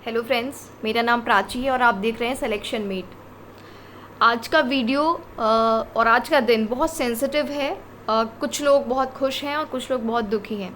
Hello friends, मेरा नाम प्राची है और आप देख रहे हैं सिलेक्शन मेट। आज का वीडियो और आज का दिन बहुत सेंसिटिव है। कुछ लोग बहुत खुश हैं और कुछ लोग बहुत दुखी हैं।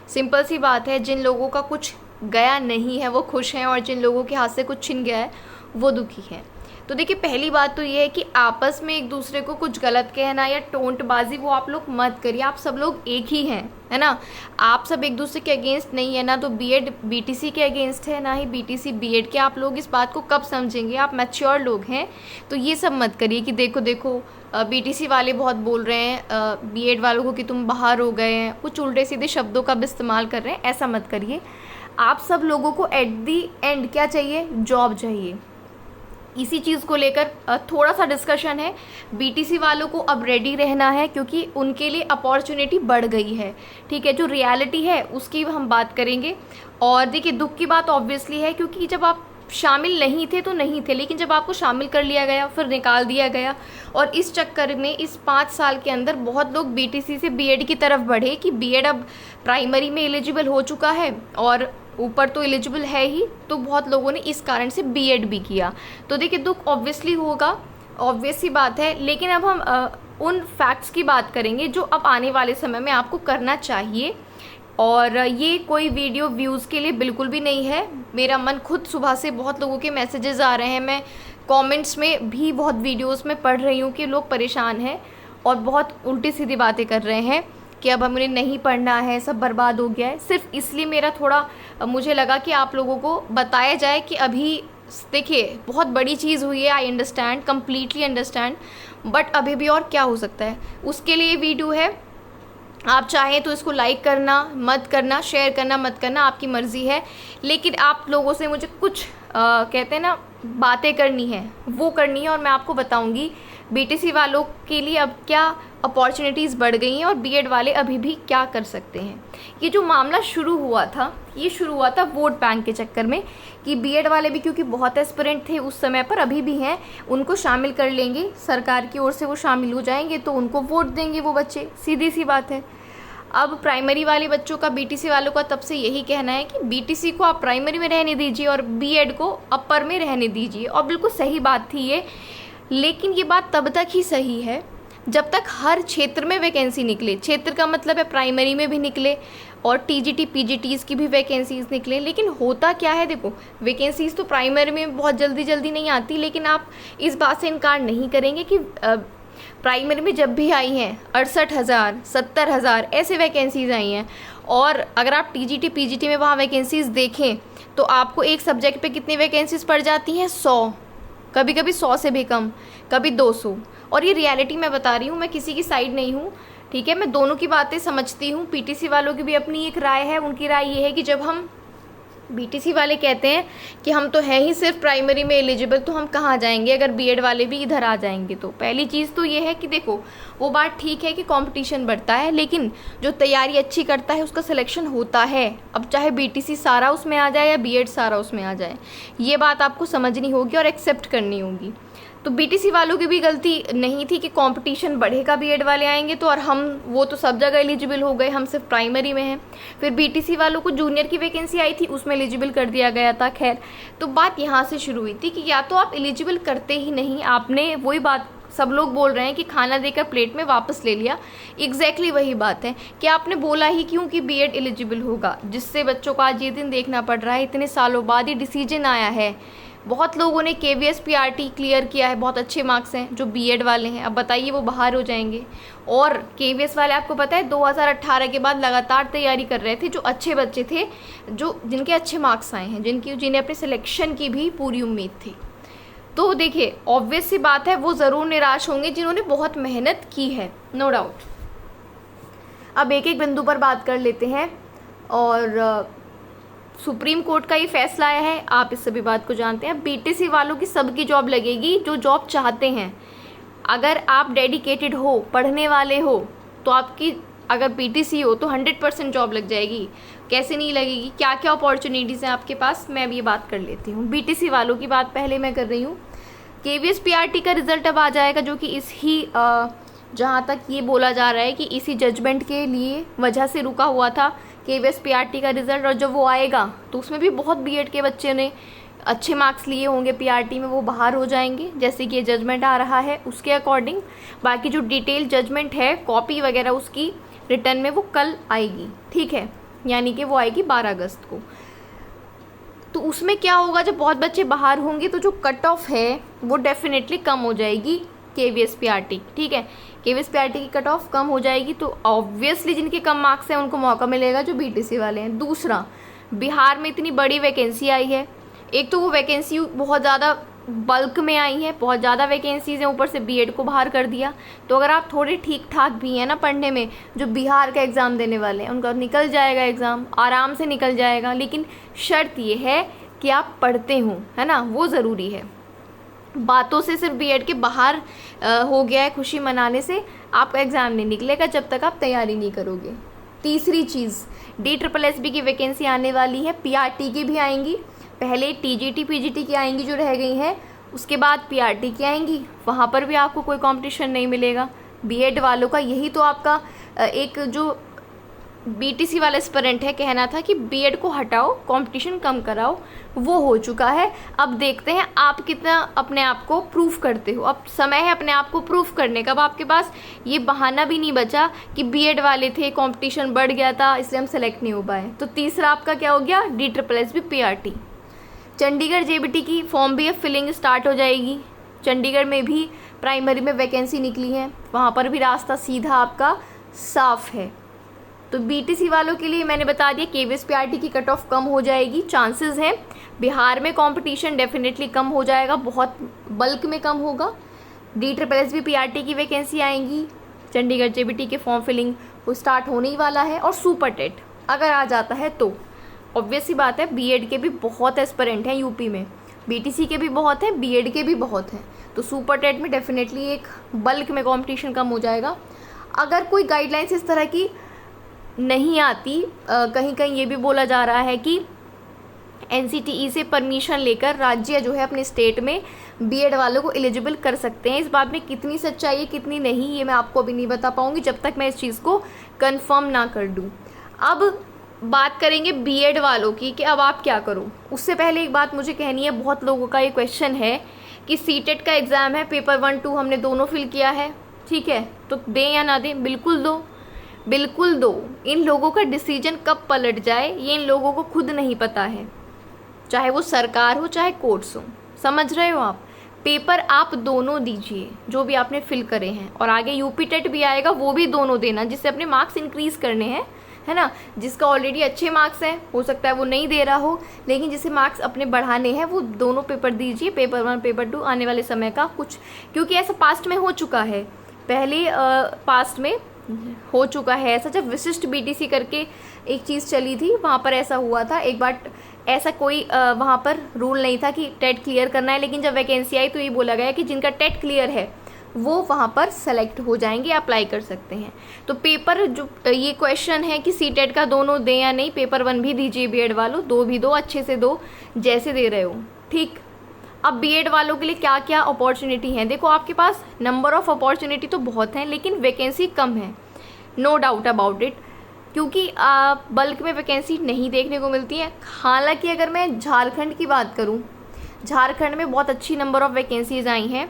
सिंपल सी बात है, जिन लोगों का कुछ गया नहीं है वो खुश हैं और जिन लोगों के हाथ से कुछ छिन गया है वो दुखी हैं। तो देखिए, पहली बात तो ये है कि आपस में एक दूसरे को कुछ गलत कहना या टोंटबाजी वो आप लोग मत करिए। आप सब लोग एक ही हैं, है ना। आप सब एक दूसरे के अगेंस्ट नहीं है, ना तो बीएड बीटीसी के अगेंस्ट है, ना ही बीटीसी बीएड के। आप लोग इस बात को कब समझेंगे? आप मैच्योर लोग हैं, तो ये सब मत करिए कि देखो देखो बीटीसी वाले बहुत बोल रहे हैं बीएड वालों को कि तुम बाहर हो गए हैं, कुछ उल्टे सीधे शब्दों का भी इस्तेमाल कर रहे हैं। ऐसा मत करिए। आप सब लोगों को एट दी एंड क्या चाहिए? जॉब चाहिए। इसी चीज़ को लेकर थोड़ा सा डिस्कशन है। बीटीसी वालों को अब रेडी रहना है क्योंकि उनके लिए अपॉर्चुनिटी बढ़ गई है। ठीक है, जो रियलिटी है उसकी हम बात करेंगे। और देखिए, दुख की बात ऑब्वियसली है क्योंकि जब आप शामिल नहीं थे तो नहीं थे, लेकिन जब आपको शामिल कर लिया गया फिर निकाल दिया गया। और इस चक्कर में इस 5 साल के अंदर बहुत लोग बीटीसी से बीएड की तरफ बढ़े कि बीएड अब प्राइमरी में एलिजिबल हो चुका है और ऊपर तो एलिजिबल है ही, तो बहुत लोगों ने इस कारण से बीएड भी किया। तो देखिए, दुख ऑब्वियसली होगा, ऑब्वियस सी बात है। लेकिन अब हम उन फैक्ट्स की बात करेंगे जो अब आने वाले समय में आपको करना चाहिए। और ये कोई वीडियो व्यूज़ के लिए बिल्कुल भी नहीं है। मेरा मन खुद सुबह से बहुत लोगों के मैसेजेस आ रहे हैं, मैं कमेंट्स में भी बहुत वीडियोस में पढ़ रही हूँ कि लोग परेशान हैं और बहुत उल्टी सीधी बातें कर रहे हैं कि अब हमें नहीं पढ़ना है, सब बर्बाद हो गया है। सिर्फ इसलिए मेरा थोड़ा मुझे लगा कि आप लोगों को बताया जाए कि अभी देखिए बहुत बड़ी चीज़ हुई है। I understand, completely understand, but अभी भी और क्या हो सकता है, उसके लिए वीडियो है। आप चाहें तो इसको लाइक करना मत करना, शेयर करना मत करना, आपकी मर्ज़ी है। लेकिन आप लोगों से मुझे कुछ कहते हैं ना, बातें करनी है, वो करनी है। और मैं आपको बताऊंगी बीटीसी वालों के लिए अब क्या अपॉर्चुनिटीज़ बढ़ गई हैं और बीएड वाले अभी भी क्या कर सकते हैं। ये जो मामला शुरू हुआ था, ये शुरू हुआ था वोट बैंक के चक्कर में कि बीएड वाले भी क्योंकि बहुत एस्पिरेंट थे उस समय पर, अभी भी हैं, उनको शामिल कर लेंगे, सरकार की ओर से वो शामिल हो जाएंगे तो उनको वोट देंगे वो बच्चे, सीधी सी बात है। अब प्राइमरी वाले बच्चों का बीटीसी वालों का तब से यही कहना है कि बीटीसी को आप प्राइमरी में रहने दीजिए और बीएड को अपर में रहने दीजिए। और बिल्कुल सही बात थी ये, लेकिन ये बात तब तक ही सही है जब तक हर क्षेत्र में वैकेंसी निकले। क्षेत्र का मतलब है प्राइमरी में भी निकले और टीजीटी पीजीटीज़ की भी वैकेंसीज निकले। लेकिन होता क्या है, देखो वैकेंसीज तो प्राइमरी में बहुत जल्दी जल्दी नहीं आती, लेकिन आप इस बात से इनकार नहीं करेंगे कि प्राइमरी में जब भी आई हैं 68,000 70,000 ऐसे वैकेंसीज आई हैं। और अगर आप टीजीटी पीजीटी में वहाँ वैकेंसीज देखें तो आपको एक सब्जेक्ट पे कितनी वैकेंसीज पड़ जाती हैं? 100, कभी कभी 100 से भी कम, कभी 200। और ये रियलिटी मैं बता रही हूँ, मैं किसी की साइड नहीं हूँ, ठीक है। मैं दोनों की बातें समझती हूँ। पीटीसी वालों की भी अपनी एक राय है। उनकी राय ये है कि जब हम बीटीसी वाले कहते हैं कि हम तो हैं ही सिर्फ प्राइमरी में एलिजिबल, तो हम कहाँ जाएंगे अगर बीएड वाले भी इधर आ जाएंगे। तो पहली चीज़ तो ये है कि देखो, वो बात ठीक है कि कंपटीशन बढ़ता है, लेकिन जो तैयारी अच्छी करता है उसका सिलेक्शन होता है। अब चाहे बीटीसी सारा उसमें आ जाए या बीएड सारा उसमें आ जाए, ये बात आपको समझनी होगी और एक्सेप्ट करनी होगी। तो बीटीसी वालों की भी गलती नहीं थी कि कंपटीशन बढ़ेगा, बीएड वाले आएंगे तो, और हम वो तो सब जगह एलिजिबल हो गए, हम सिर्फ प्राइमरी में हैं। फिर बीटीसी वालों को जूनियर की वैकेंसी आई थी, उसमें एलिजिबल कर दिया गया था। खैर, तो बात यहाँ से शुरू हुई थी कि या तो आप एलिजिबल करते ही नहीं, आपने वही बात सब लोग बोल रहे हैं कि खाना देकर प्लेट में वापस ले लिया। एग्जैक्टली वही बात है कि आपने बोला ही क्यों कि बीएड एलिजिबल होगा, जिससे बच्चों को आज ये दिन देखना पड़ रहा है। इतने सालों बाद ये डिसीजन आया है। बहुत लोगों ने केवीएस पीआरटी क्लियर किया है, बहुत अच्छे मार्क्स हैं जो बीएड वाले हैं। अब बताइए वो बाहर हो जाएंगे। और केवीएस वाले आपको पता है 2018 के बाद लगातार तैयारी कर रहे थे, जो अच्छे बच्चे थे, जो जिनके अच्छे मार्क्स आए हैं, जिन्हें अपने सिलेक्शन की भी पूरी उम्मीद थी। तो देखिए, ऑब्वियस सी बात है वो ज़रूर निराश होंगे जिन्होंने बहुत मेहनत की है, नो डाउट। अब एक एक बिंदु पर बात कर लेते हैं। और सुप्रीम कोर्ट का ये फैसला आया है, आप इस सभी बात को जानते हैं। बीटीसी वालों की सबकी जॉब लगेगी जो जॉब चाहते हैं। अगर आप डेडिकेटेड हो, पढ़ने वाले हो, तो आपकी अगर बीटीसी हो तो 100% जॉब लग जाएगी। कैसे नहीं लगेगी? क्या क्या अपॉर्चुनिटीज़ हैं आपके पास, मैं अब ये बात कर लेती हूँ। बीटीसी वालों की बात पहले मैं कर रही हूँ। केवीएस पीआरटी का रिजल्ट अब आ जाएगा, जो कि जहाँ तक ये बोला जा रहा है कि इसी जजमेंट के लिए वजह से रुका हुआ था KVS PRT का रिजल्ट, और जब वो आएगा तो उसमें भी बहुत बीएड के बच्चे ने अच्छे मार्क्स लिए होंगे PRT में, वो बाहर हो जाएंगे जैसे कि ये जजमेंट आ रहा है उसके अकॉर्डिंग। बाकी जो डिटेल जजमेंट है कॉपी वगैरह उसकी रिटर्न में वो कल आएगी, ठीक है, यानी कि वो आएगी 12 अगस्त को। तो उसमें क्या होगा, जब बहुत बच्चे बाहर होंगे तो जो कट ऑफ है वो डेफिनेटली कम हो जाएगी KVS PRT, ठीक है, KVS PRT की कट ऑफ कम हो जाएगी। तो ऑब्वियसली जिनके कम मार्क्स हैं उनको मौका मिलेगा जो BTC वाले हैं। दूसरा, बिहार में इतनी बड़ी वैकेंसी आई है, एक तो वो वैकेंसी बहुत ज़्यादा बल्क में आई है, बहुत ज़्यादा वैकेंसीज हैं, ऊपर से बीएड को बाहर कर दिया। तो अगर आप थोड़े ठीक ठाक भी हैं ना पढ़ने में, जो बिहार का एग्ज़ाम देने वाले हैं उनका निकल जाएगा एग्ज़ाम, आराम से निकल जाएगा, लेकिन शर्त ये है कि आप पढ़ते हो, है ना, वो ज़रूरी है। बातों से सिर्फ बीएड के बाहर हो गया है खुशी मनाने से आपका एग्ज़ाम नहीं निकलेगा जब तक आप तैयारी नहीं करोगे। तीसरी चीज़, DSSB की वैकेंसी आने वाली है, PRT की भी आएंगी, पहले TGT PGT की आएंगी जो रह गई हैं, उसके बाद PRT की आएंगी, वहाँ पर भी आपको कोई कंपटीशन नहीं मिलेगा बीएड वालों का। यही तो आपका एक जो BTC वाला एस्पिरेंट है कहना था कि बीएड को हटाओ, कंपटीशन कम कराओ, वो हो चुका है। अब देखते हैं आप कितना अपने आप को प्रूफ करते हो, अब समय है अपने आप को प्रूफ करने का। अब आपके पास ये बहाना भी नहीं बचा कि बीएड वाले थे, कंपटीशन बढ़ गया था इसलिए हम सेलेक्ट नहीं हो पाए। तो तीसरा आपका क्या हो गया, DSSB PRT। चंडीगढ़ JBT की फॉर्म भी अब फिलिंग स्टार्ट हो जाएगी, चंडीगढ़ में भी प्राइमरी में वैकेंसी निकली है, वहाँ पर भी रास्ता सीधा आपका साफ है। तो BTC वालों के लिए मैंने बता दिया KVS PRT की कट ऑफ कम हो जाएगी, चांसेस हैं। बिहार में कंपटीशन डेफिनेटली कम हो जाएगा, बहुत बल्क में कम होगा। DSSB PRT की वैकेंसी आएंगी, चंडीगढ़ JBT के फॉर्म फिलिंग वो स्टार्ट होने ही वाला है। और सुपर टेट अगर आ जाता है तो ऑब्वियस सी बात है, बीएड के भी बहुत एस्पिरेंट हैं यूपी में, BTC के भी बहुत हैं, बीएड के भी बहुत हैं, तो सुपर टेट में डेफिनेटली एक बल्क में कंपटीशन कम हो जाएगा। अगर कोई गाइडलाइंस इस तरह की नहीं आती, कहीं कहीं ये भी बोला जा रहा है कि NCTE से परमिशन लेकर राज्य जो है अपने स्टेट में बीएड वालों को एलिजिबल कर सकते हैं। इस बात में कितनी सच्चाई है कितनी नहीं ये मैं आपको अभी नहीं बता पाऊँगी जब तक मैं इस चीज़ को कंफर्म ना कर दूँ। अब बात करेंगे बीएड वालों की कि अब आप क्या करो। उससे पहले एक बात मुझे कहनी है, बहुत लोगों का ये क्वेश्चन है कि सीटेट का एग्ज़ाम है, पेपर 1 2 हमने दोनों फिल किया है, ठीक है, तो दें या ना दें? बिल्कुल दो, बिल्कुल दो। इन लोगों का डिसीजन कब पलट जाए ये इन लोगों को खुद नहीं पता है, चाहे वो सरकार हो चाहे कोर्ट्स हो, समझ रहे हो आप। पेपर आप दोनों दीजिए जो भी आपने फिल करे हैं, और आगे यूपी टेट भी आएगा वो भी दोनों देना, जिससे अपने मार्क्स इंक्रीज़ करने हैं, है ना। जिसका ऑलरेडी अच्छे मार्क्स हैं हो सकता है वो नहीं दे रहा हो, लेकिन जिसे मार्क्स अपने बढ़ाने हैं वो दोनों पेपर दीजिए, पेपर 1 पेपर 2 आने वाले समय का कुछ, क्योंकि ऐसा पास्ट में हो चुका है, पहले पास्ट में हो चुका है ऐसा। जब विशिष्ट BTC करके एक चीज़ चली थी वहाँ पर ऐसा हुआ था एक बार, ऐसा कोई वहाँ पर रूल नहीं था कि टेट क्लियर करना है, लेकिन जब वैकेंसी आई तो ये बोला गया कि जिनका टेट क्लियर है वो वहाँ पर सेलेक्ट हो जाएंगे, अप्लाई कर सकते हैं। तो पेपर जो ये क्वेश्चन है कि सीटेट का दोनों दें या नहीं, पेपर 1 भी दीजिए बीएड वालों, दो भी दो, अच्छे से दो जैसे दे रहे हो, ठीक। अब बीएड वालों के लिए क्या क्या अपॉर्चुनिटी हैं, देखो आपके पास नंबर ऑफ़ अपॉर्चुनिटी तो बहुत हैं लेकिन वैकेंसी कम है, नो डाउट अबाउट इट, क्योंकि बल्क में वैकेंसी नहीं देखने को मिलती है। हालांकि अगर मैं झारखंड की बात करूं, झारखंड में बहुत अच्छी नंबर ऑफ़ वैकेंसीज आई हैं,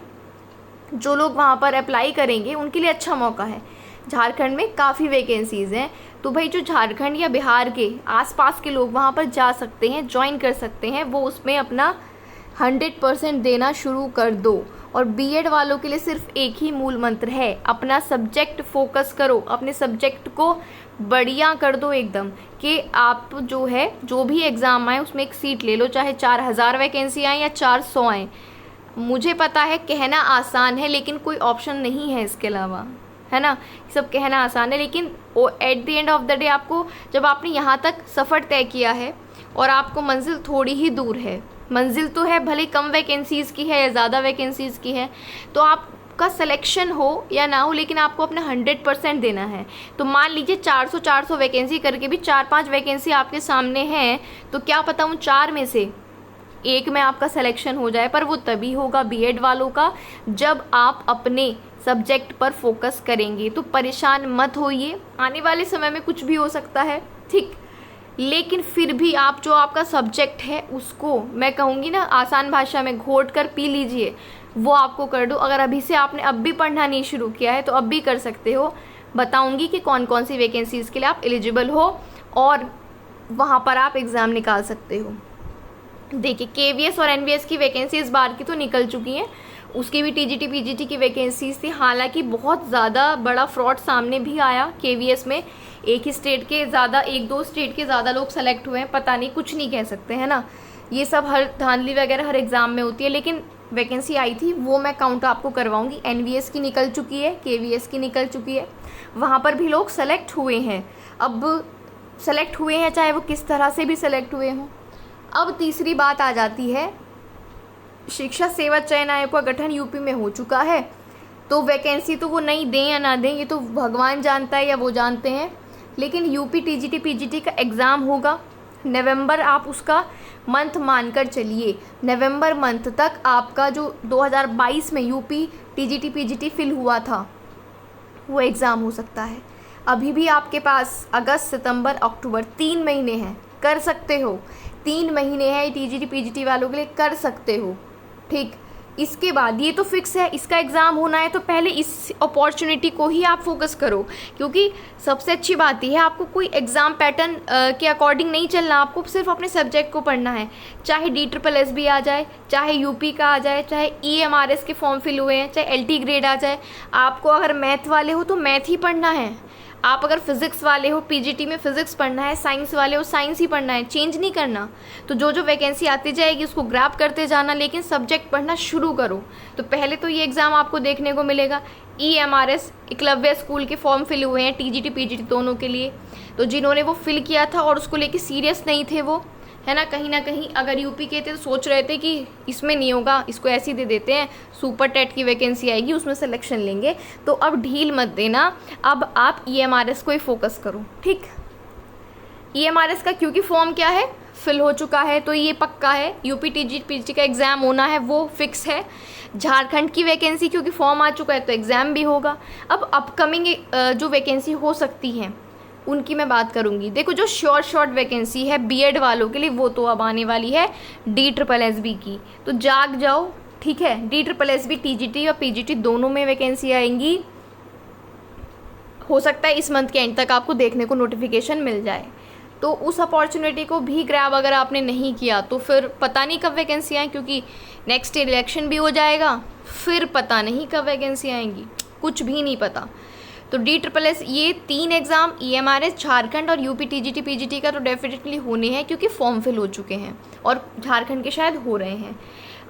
जो लोग वहाँ पर अप्लाई करेंगे उनके लिए अच्छा मौका है। झारखंड में काफ़ी वैकेंसीज़ हैं, तो भाई जो झारखंड या बिहार के आसपास के लोग वहाँ पर जा सकते हैं, ज्वाइन कर सकते हैं, वो उसमें अपना 100% देना शुरू कर दो। और बीएड वालों के लिए सिर्फ एक ही मूल मंत्र है, अपना सब्जेक्ट फोकस करो, अपने सब्जेक्ट को बढ़िया कर दो एकदम, कि आप जो है जो भी एग्ज़ाम आए उसमें एक सीट ले लो, चाहे 4000 वैकेंसी आए या 400 आए। मुझे पता है कहना आसान है लेकिन कोई ऑप्शन नहीं है इसके अलावा, है ना, सब कहना आसान है लेकिन वो at the end of the day आपको, जब आपने यहाँ तक सफ़र तय किया है और आपको मंजिल थोड़ी ही दूर है, मंजिल तो है भले कम वैकेंसीज़ की है या ज़्यादा वैकेंसीज़ की है, तो आपका सिलेक्शन हो या ना हो लेकिन आपको अपना 100% देना है। तो मान लीजिए 400 वैकेंसी करके भी 4-5 वैकेंसी आपके सामने हैं, तो क्या पता उन 4 में से एक में आपका सिलेक्शन हो जाए, पर वो तभी होगा बीएड वालों का जब आप अपने सब्जेक्ट पर फोकस करेंगे। तो परेशान मत होइए, आने वाले समय में कुछ भी हो सकता है, ठीक। लेकिन फिर भी आप जो आपका सब्जेक्ट है उसको मैं कहूँगी ना आसान भाषा में घोट कर पी लीजिए, वो आपको कर दो। अगर अभी से आपने अब भी पढ़ना नहीं शुरू किया है तो अब भी कर सकते हो। बताऊँगी कि कौन कौन सी वैकेंसीज़ के लिए आप एलिजिबल हो और वहाँ पर आप एग्ज़ाम निकाल सकते हो। देखिए केवीएस और एनवीएस की वैकेंसी इस बार की तो निकल चुकी हैं, उसकी भी टीजीटी पीजीटी की वैकेंसीज थी। हालांकि बहुत ज़्यादा बड़ा फ्रॉड सामने भी आया केवीएस में, एक ही स्टेट के ज़्यादा, एक दो स्टेट के ज़्यादा लोग सेलेक्ट हुए हैं, पता नहीं, कुछ नहीं कह सकते है ना, ये सब हर धांधली वगैरह हर एग्ज़ाम में होती है। लेकिन वैकेंसी आई थी वो मैं काउंट आपको करवाऊँगी। एनवीएस की निकल चुकी है, केवीएस की निकल चुकी है, वहाँ पर भी लोग सेलेक्ट हुए हैं। अब सेलेक्ट हुए हैं चाहे वो किस तरह से भी सेलेक्ट हुए हों। अब तीसरी बात आ जाती है, शिक्षा सेवा चयन आयोग का गठन यूपी में हो चुका है, तो वैकेंसी तो वो नहीं दें या ना दें ये तो भगवान जानता है या वो जानते हैं। लेकिन यूपी टीजीटी पीजीटी का एग्ज़ाम होगा नवंबर, आप उसका मंथ मानकर चलिए। नवंबर मंथ तक आपका जो 2022 में यूपी टीजीटी पीजीटी फिल हुआ था वो एग्ज़ाम हो सकता है। अभी भी आपके पास अगस्त सितंबर अक्टूबर 3 महीने हैं, कर सकते हो। 3 महीने हैं टीजीटी पीजीटी वालों के लिए, कर सकते हो। ठीक, इसके बाद ये तो फिक्स है इसका एग्ज़ाम होना है, तो पहले इस अपॉर्चुनिटी को ही आप फोकस करो। क्योंकि सबसे अच्छी बात यह है आपको कोई एग्ज़ाम पैटर्न के अकॉर्डिंग नहीं चलना, आपको सिर्फ अपने सब्जेक्ट को पढ़ना है। चाहे DSSS आ जाए, चाहे यूपी का आ जाए, चाहे EMRS के फॉर्म फिल हुए हैं, चाहे LT ग्रेड आ जाए, आपको अगर मैथ वाले हो तो मैथ ही पढ़ना है। आप अगर फिज़िक्स वाले हो पीजीटी में फ़िज़िक्स पढ़ना है, साइंस वाले हो साइंस ही पढ़ना है, चेंज नहीं करना। तो जो जो वैकेंसी आती जाएगी उसको ग्रैब करते जाना, लेकिन सब्जेक्ट पढ़ना शुरू करो। तो पहले तो ये एग्ज़ाम आपको देखने को मिलेगा। EMRS एकलव्य स्कूल के फॉर्म फिल हुए हैं टीजीटी पीजीटी दोनों के लिए, तो जिन्होंने वो फिल किया था और उसको लेके सीरियस नहीं थे वो, है ना, कहीं अगर यूपी के थे तो सोच रहे थे कि इसमें नहीं होगा, इसको ऐसे ही दे देते हैं, सुपर टेट की वैकेंसी आएगी उसमें सिलेक्शन लेंगे, तो अब ढील मत देना। अब आप EMRS को ही फोकस करो। ठीक, EMRS का क्योंकि फॉर्म क्या है, फिल हो चुका है, तो ये पक्का है। यूपी टीजीटी पीजीटी का एग्ज़ाम होना है वो फिक्स है। झारखंड की वैकेंसी क्योंकि फॉर्म आ चुका है तो एग्ज़ाम भी होगा। अब अपकमिंग जो वैकेंसी हो सकती हैं उनकी मैं बात करूंगी। देखो जो शॉर्ट वैकेंसी है बीएड वालों के लिए वो तो अब आने वाली है DSSB की, तो जाग जाओ। ठीक है, DSSB टीजीटी और पीजीटी दोनों में वैकेंसी आएंगी। हो सकता है इस मंथ के एंड तक आपको देखने को नोटिफिकेशन मिल जाए, तो उस अपॉर्चुनिटी को भी ग्रैब अगर आपने नहीं किया तो फिर पता नहीं कब वैकेंसी आए, क्योंकि नेक्स्ट इलेक्शन भी हो जाएगा, फिर पता नहीं कब वैकेंसी आएंगी, कुछ भी नहीं पता। तो DSSS ये 3 एग्ज़ाम EMRS, झारखंड और यूपी टीजीटी पीजीटी का तो डेफिनेटली होने हैं क्योंकि फॉर्म फिल हो चुके हैं और झारखंड के शायद हो रहे हैं।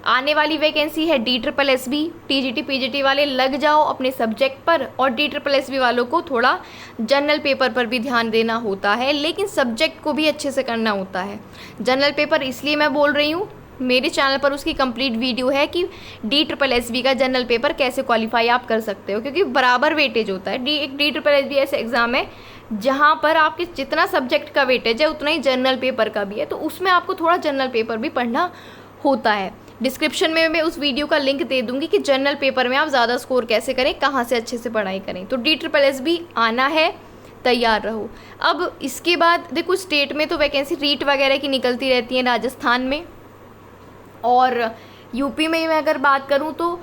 आने वाली वैकेंसी है DSSB, टीजीटी पीजीटी वाले लग जाओ अपने सब्जेक्ट पर, और DSSB वालों को थोड़ा जनरल पेपर पर भी ध्यान देना होता है, लेकिन सब्जेक्ट को भी अच्छे से करना होता है। जनरल पेपर इसलिए मैं बोल रही हूँ, मेरे चैनल पर उसकी कंप्लीट वीडियो है कि DSSB का जनरल पेपर कैसे क्वालिफाई आप कर सकते हो, क्योंकि बराबर वेटेज होता है। एक DSSB ऐसे एग्ज़ाम है जहाँ पर आपके जितना सब्जेक्ट का वेटेज है उतना ही जनरल पेपर का भी है, तो उसमें आपको थोड़ा जनरल पेपर भी पढ़ना होता है। डिस्क्रिप्शन में मैं उस वीडियो का लिंक दे दूँगी कि जनरल पेपर में आप ज़्यादा स्कोर कैसे करें, कहाँ से अच्छे से पढ़ाई करें। तो DSSB आना है, तैयार रहो। अब इसके बाद देखो स्टेट में तो वैकेंसी रीट वगैरह की निकलती रहती है राजस्थान में, और यूपी में मैं अगर बात करूं तो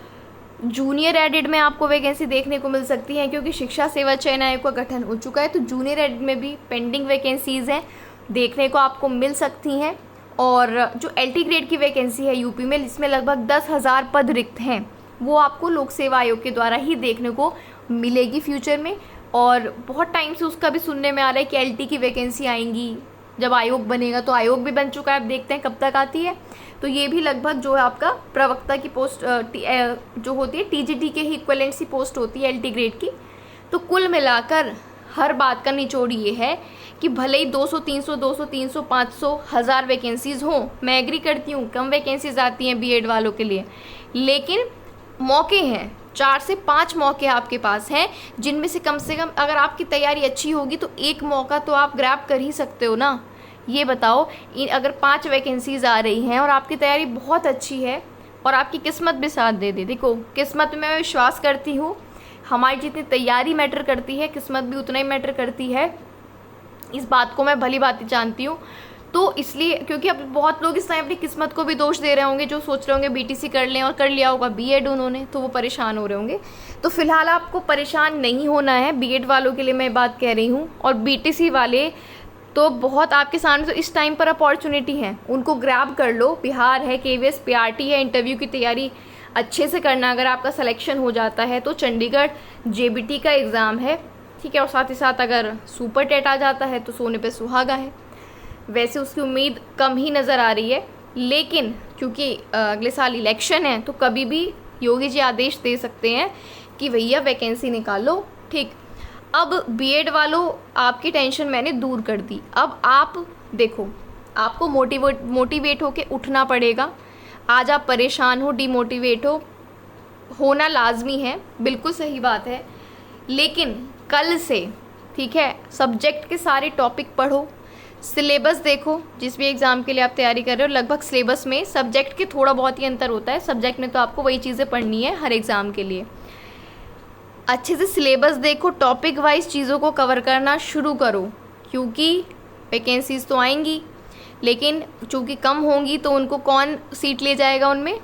जूनियर एडिड में आपको वैकेंसी देखने को मिल सकती है, क्योंकि शिक्षा सेवा चयन आयोग का गठन हो चुका है, तो जूनियर एडिड में भी पेंडिंग वैकेंसीज़ हैं, देखने को आपको मिल सकती हैं। और जो LT ग्रेड की वैकेंसी है यूपी में, इसमें लगभग 10,000 पद रिक्त हैं, वो आपको लोक सेवा आयोग के द्वारा ही देखने को मिलेगी फ्यूचर में। और बहुत टाइम से उसका भी सुनने में आ रहा है कि LT की वैकेंसी आएंगी, जब आयोग बनेगा, तो आयोग भी बन चुका है, अब देखते हैं कब तक आती है। तो ये भी लगभग जो है आपका प्रवक्ता की पोस्ट जो होती है टीजीटी के ही इक्विवेलेंट सी पोस्ट होती है LT ग्रेड की। तो कुल मिलाकर हर बात का निचोड़ ये है कि भले ही 200, 300, 200, 300, 500, 1000 वैकेंसीज़ हों, मैं एग्री करती हूँ कम वैकेंसीज आती हैं बीएड वालों के लिए, लेकिन मौके हैं, 4 से 5 मौके आपके पास हैं, जिनमें से कम अगर आपकी तैयारी अच्छी होगी तो एक मौका तो आप ग्रैब कर ही सकते हो ना। ये बताओ, अगर 5 वैकेंसीज़ आ रही हैं और आपकी तैयारी बहुत अच्छी है और आपकी किस्मत भी साथ दे दे, देखो किस्मत में मैं विश्वास करती हूँ, हमारी जितनी तैयारी मैटर करती है किस्मत भी उतना ही मैटर करती है। इस बात को मैं भली भांति जानती हूँ। तो इसलिए क्योंकि अब बहुत लोग इस टाइम अपनी किस्मत को भी दोष दे रहे होंगे, जो सोच रहे होंगे बीटीसी कर लें, और कर लिया होगा बीएड उन्होंने, तो वो परेशान हो रहे होंगे। तो फिलहाल आपको परेशान नहीं होना है, बीएड वालों के लिए मैं बात कह रही हूँ। और बीटीसी वाले तो बहुत आपके सामने तो इस टाइम पर अपॉर्चुनिटी है, उनको ग्रैब कर लो। बिहार है, केवीएस, पीआरटी है, इंटरव्यू की तैयारी अच्छे से करना। अगर आपका सिलेक्शन हो जाता है तो चंडीगढ़ जेबीटी का एग्ज़ाम है, ठीक है। और साथ ही साथ अगर सुपर टेट आ जाता है तो सोने पे सुहागा है। वैसे उसकी उम्मीद कम ही नज़र आ रही है, लेकिन क्योंकि अगले साल इलेक्शन है तो कभी भी योगी जी आदेश दे सकते हैं कि भैया वैकेंसी निकालो, ठीक। अब बीएड वालों, आपकी टेंशन मैंने दूर कर दी। अब आप देखो, आपको मोटिवेट होके उठना पड़ेगा। आज आप परेशान हो, डिमोटिवेट हो, होना लाजमी है, बिल्कुल सही बात है। लेकिन कल से, ठीक है, सब्जेक्ट के सारे टॉपिक पढ़ो, सिलेबस देखो। जिस भी एग्ज़ाम के लिए आप तैयारी कर रहे हो, लगभग सिलेबस में सब्जेक्ट के थोड़ा बहुत ही अंतर होता है। सब्जेक्ट में तो आपको वही चीज़ें पढ़नी है हर एग्ज़ाम के लिए। अच्छे से सिलेबस देखो, टॉपिक वाइज चीज़ों को कवर करना शुरू करो, क्योंकि वैकेंसीज़ तो आएंगी, लेकिन चूँकि कम होंगी तो उनको कौन सीट ले जाएगा उनमें?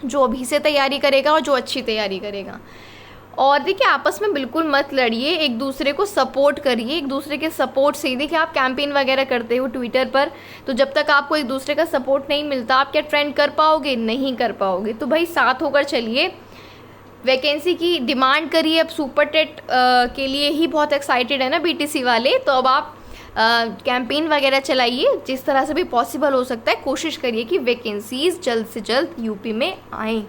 जो अभी से तैयारी करेगा और जो अच्छी तैयारी करेगा। और देखिए, आपस में बिल्कुल मत लड़िए, एक दूसरे को सपोर्ट करिए। एक दूसरे के सपोर्ट से, देखिए आप कैंपेन वगैरह करते हो ट्विटर पर, तो जब तक आपको एक दूसरे का सपोर्ट नहीं मिलता, आप क्या ट्रेंड कर पाओगे? नहीं कर पाओगे। तो भाई साथ होकर चलिए, वैकेंसी की डिमांड करिए। अब सुपर टेट के लिए ही बहुत एक्साइटेड है ना बीटीसी वाले, तो अब आप कैंपेन वगैरह चलाइए, जिस तरह से भी पॉसिबल हो सकता है। कोशिश करिए कि वैकेंसीज जल्द से जल्द यूपी में आएँ।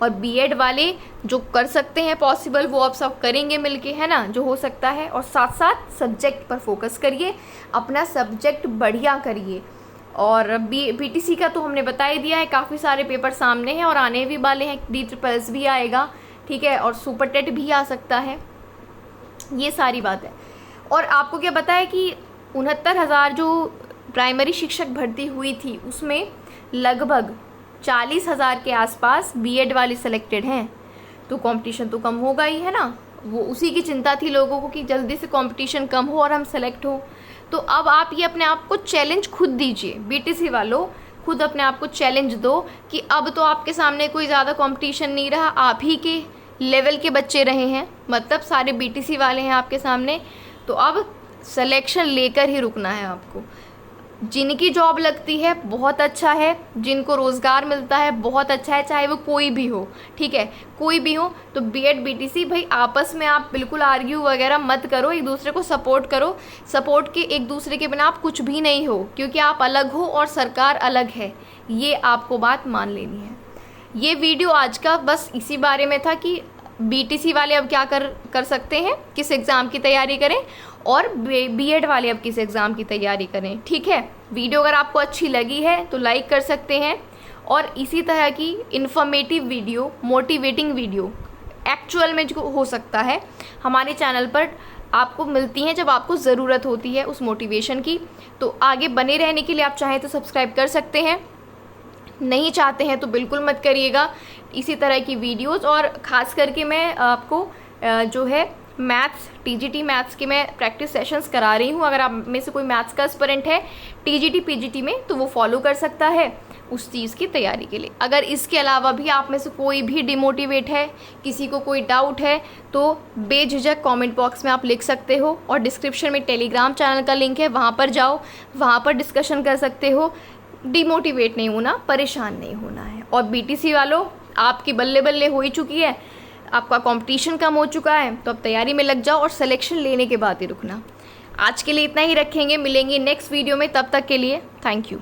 और बीएड वाले जो कर सकते हैं पॉसिबल, वो अब सब करेंगे मिलके, है ना, जो हो सकता है। और साथ साथ सब्जेक्ट पर फोकस करिए, अपना सब्जेक्ट बढ़िया करिए। और बीटीसी का तो हमने बता ही दिया है, काफ़ी सारे पेपर सामने हैं और आने भी वाले हैं। DSSS भी आएगा, ठीक है, और सुपर टेट भी आ सकता है, ये सारी बात है। और आपको क्या पता है कि 69,000 जो प्राइमरी शिक्षक भर्ती हुई थी, उसमें लगभग 40,000 के आसपास बीएड वाले सेलेक्टेड हैं। तो कंपटीशन तो कम होगा ही, है ना। वो उसी की चिंता थी लोगों को कि जल्दी से कंपटीशन कम हो और हम सेलेक्ट हो। तो अब आप ये अपने आप को चैलेंज खुद दीजिए, बीटीसी वालों, खुद अपने आप को चैलेंज दो कि अब तो आपके सामने कोई ज़्यादा कंपटीशन नहीं रहा, आप ही के लेवल के बच्चे रहे हैं, मतलब सारे बीटीसी वाले हैं आपके सामने। तो अब सिलेक्शन लेकर ही रुकना है आपको। जिनकी जॉब लगती है बहुत अच्छा है, जिनको रोज़गार मिलता है बहुत अच्छा है, चाहे वो कोई भी हो, ठीक है, कोई भी हो। तो बीएड बीटीसी भाई आपस में आप बिल्कुल आर्ग्यू वगैरह मत करो, एक दूसरे को सपोर्ट करो। सपोर्ट के एक दूसरे के बिना आप कुछ भी नहीं हो, क्योंकि आप अलग हो और सरकार अलग है, ये आपको बात मान लेनी है। ये वीडियो आज का बस इसी बारे में था कि बीटीसी वाले अब क्या कर सकते हैं, किस एग्ज़ाम की तैयारी करें, और बीएड वाले अब किस एग्ज़ाम की तैयारी करें, ठीक है। वीडियो अगर आपको अच्छी लगी है तो लाइक कर सकते हैं, और इसी तरह की informative video, motivating video actual में जो हो सकता है हमारे चैनल पर आपको मिलती हैं जब आपको ज़रूरत होती है उस मोटिवेशन की। तो आगे बने रहने के लिए आप चाहें तो सब्सक्राइब कर सकते हैं, नहीं चाहते हैं तो बिल्कुल मत करिएगा इसी तरह की वीडियोस। और ख़ास करके मैं आपको जो है मैथ्स, टीजीटी मैथ्स के मैं प्रैक्टिस सेशंस करा रही हूँ। अगर आप में से कोई मैथ्स का एस्पिरेंट है टीजीटी पीजीटी में, तो वो फॉलो कर सकता है उस चीज़ की तैयारी के लिए। अगर इसके अलावा भी आप में से कोई भी डिमोटिवेट है, किसी को कोई डाउट है, तो बेझिझक कमेंट बॉक्स में आप लिख सकते हो, और डिस्क्रिप्शन में टेलीग्राम चैनल का लिंक है, वहाँ पर जाओ, वहाँ पर डिस्कशन कर सकते हो। डिमोटिवेट नहीं होना, परेशान नहीं होना है। और बीटीसी वालों, आपकी बल्ले बल्ले हो ही चुकी है, आपका कंपटीशन कम हो चुका है, तो अब तैयारी में लग जाओ और सिलेक्शन लेने के बाद ही रुकना। आज के लिए इतना ही रखेंगे, मिलेंगे नेक्स्ट वीडियो में, तब तक के लिए थैंक यू।